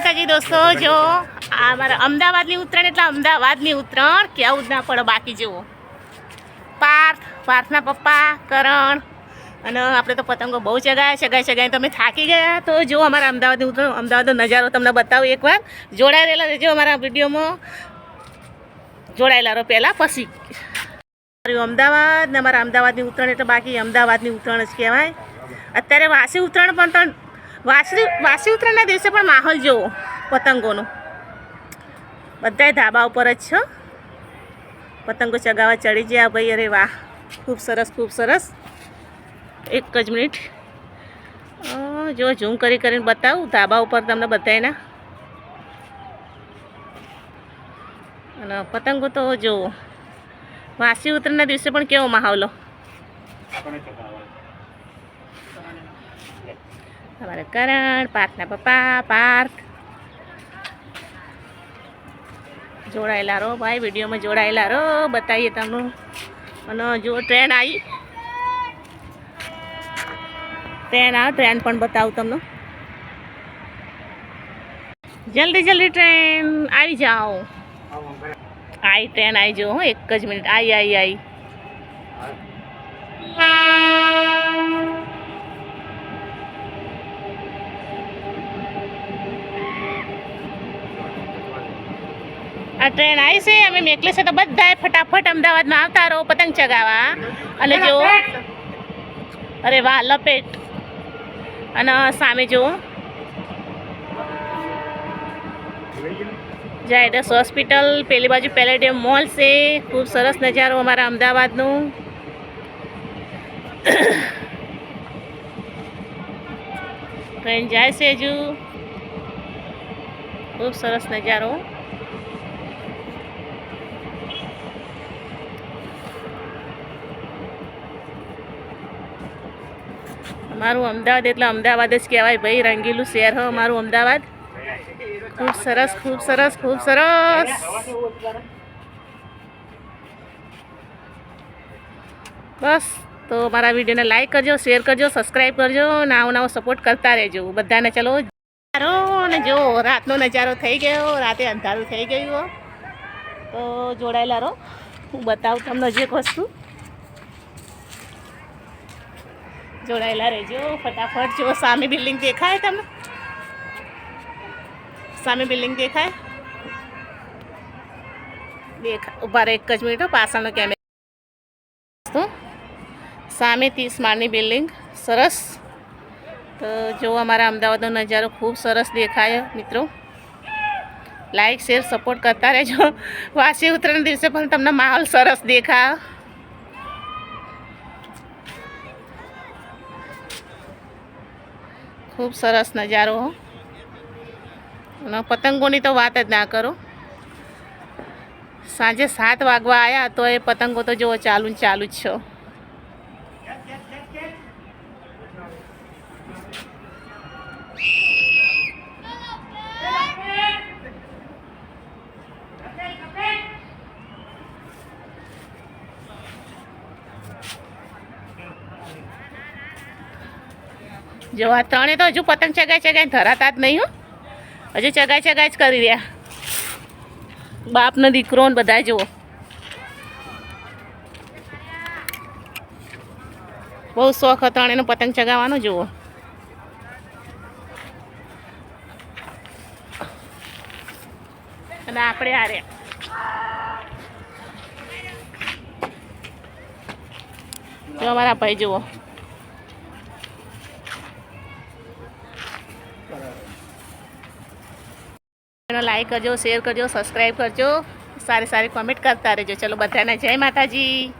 માતાજી દોસ્તો, જો આ મારા અમદાવાદની ઉત્તરાયણ એટલે અમદાવાદની ઉત્તરાયણ કેવું જ ના પડે. બાકી જુઓ પાર્થના પપ્પા કરણ અને આપણે તો પતંગો બહુ ચગાય તમે થાકી ગયા. તો જો અમારા અમદાવાદની ઉત્તરાયણ, અમદાવાદનો નજારો તમને બતાવું એકવાર. જોડાયેલા રહેજો અમારા વિડીયોમાં, જોડાયેલા રહો પહેલાં પછી. અમદાવાદ ને અમારા અમદાવાદની ઉત્તરાયણ એટલે બાકી અમદાવાદની ઉત્તરાયણ જ કહેવાય. અત્યારે વાસી ઉત્તરાયણ પણ વાસી ઉત્તરાયણના દિવસે પણ માહોલ જુઓ પતંગોનો. બધાય ધાબા ઉપર જ છો, પતંગો ચગાવવા ચડી ગયા ભાઈ. અરે વાહ, ખૂબ સરસ ખૂબ સરસ. એક જ મિનિટ જો ઝૂમ કરીને બતાવું ધાબા ઉપર તમને બધાયના. અને પતંગો તો જુઓ વાસી ઉત્તરાયણના દિવસે પણ કેવો માહોલ. અમારે કરણ, પાર્થના પપ્પા પાર્થ જોડાયેલા રહો ભાઈ, વિડીયોમાં જોડાયેલા રહો. બતાવીએ તમને. અને જો ટ્રેન આવી, ટ્રેન પણ બતાવું તમને. જલ્દી ટ્રેન આવી જાઓ. ટ્રેન આવી જાઓ. એક જ મિનિટ. આવી આ ટ્રેન આવી છે. અમે મેકલે છે તો બધાએ ફટાફટ અમદાવાદમાં આવતા રહો પતંગ ચગાવવા. અને જો અરે વાહ લપેટ. અને સામે જુઓ જાયડસ હોસ્પિટલ, પેલી બાજુ પેલેડિયમ મોલ છે. ખૂબ સરસ નજારો અમારા અમદાવાદનું. ટ્રેન જાય છે હજુ. ખૂબ સરસ નજારો. અમારું અમદાવાદ એટલે અમદાવાદ જ કહેવાય ભાઈ. રંગીલું શહેર હો અમારું અમદાવાદ. ખૂબ સરસ ખૂબ સરસ ખૂબ સરસ. બસ તો મારા વિડીયોને લાઈક કરજો, શેર કરજો, સબસ્ક્રાઈબ કરજો. નવો સપોર્ટ કરતા રહેજો બધાને. ચલો અને જો રાતનો નજારો થઈ ગયો, રાતે અંધારું થઈ ગયું. તો જોડાયેલા રહો. હું બતાવું તમને જે એક વસ્તુ. જોડાયેલા રહેજો ફટાફટ. જો સામે બિલ્ડિંગ દેખાય તમને? સામે બિલ્ડિંગ દેખાય? ઉભા રહે એક જ મિનિટ. પાછળનો કેમેરા. તો સામે 30 માળની બિલ્ડિંગ સરસ. તો જો અમારા અમદાવાદનો નજારો ખૂબ સરસ દેખાય મિત્રો. લાઈક શેર સપોર્ટ કરતા રહેજો. વાસી ઉત્તરાયણ દિવસે પણ તમને માહોલ સરસ દેખાય. ખૂબ સરસ નજારો. અને પતંગોની તો વાત જ ના કરો. સાંજે 7 વાગવા આવ્યા તો એ પતંગો તો જુઓ ચાલુ જ છો. જો આ ત્રણે તો હજુ પતંગ ચગાય ધરાતા જ નહીં. હજુ ચગાય જ કરી રહ્યા. બાપનો દીકરો ને બધા જુઓ. બહુ શોખ હતો એનો પતંગ ચગાવવાનો. જુઓ અને આપણે આ રહ્યા. જો અમારા ભાઈ જુઓ. લાઈક કરજો, શેર કરજો, સબસ્ક્રાઈબ કરજો, સારી કોમેન્ટ કરતા રહેજો. ચલો બધાને જય માતાજી.